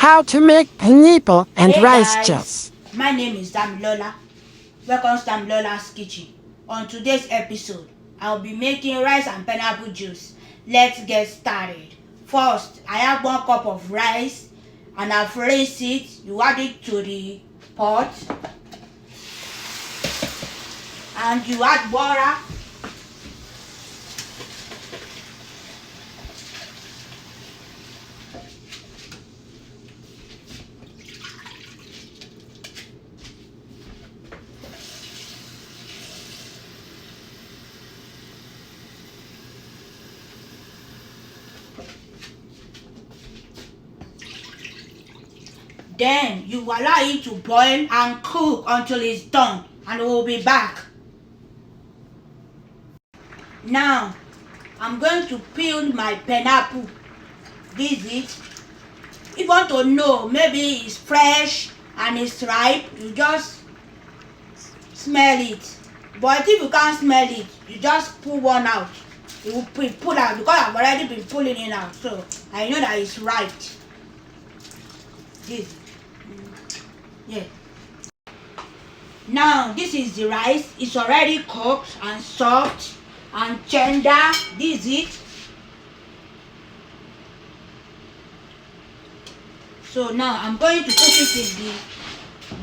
how to make pineapple and Hey rice guys, juice. my name is Damilola. Welcome to Damilola's Kitchen. On today's episode, I'll be making rice and pineapple juice. Let's get started. First, I have 1 cup of rice and I've rinsed it. You add it to the pot and you add water. Then you allow it to boil and cook until it's done, and we'll be back. Now, I'm going to peel my pineapple. This is it. If you want to know, maybe it's fresh and it's ripe, you just smell it. But if you can't smell it, you just pull one out. You will pull out because I've already been pulling it out, so I know that it's ripe. This. Yeah. Now this is the rice. It's already cooked and soft and tender. This is it. So now I'm going to put it in the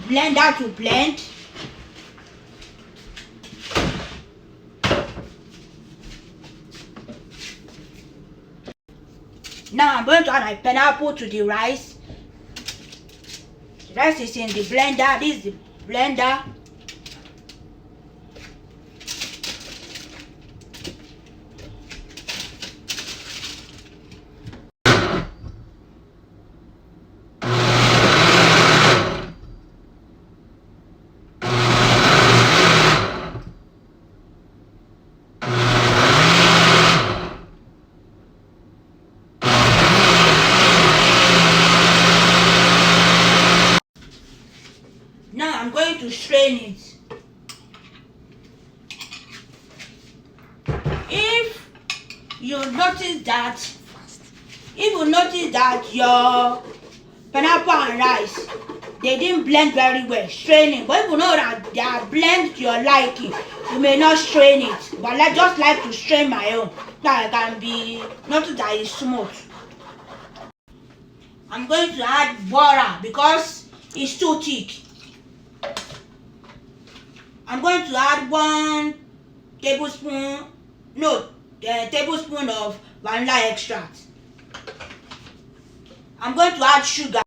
blender to blend. Now I'm going to add my pineapple to the rice. The rice is in the blender. This is the blender. Now I'm going to strain it. If you notice that your pineapple and rice, they didn't blend very well, strain it. But if you know that they are blend to your liking, you may not strain it. But I just like to strain my own, so I can be notice that it's smooth. I'm going to add water because it's too thick. I'm going to add 1 tablespoon of vanilla extract. I'm going to add sugar.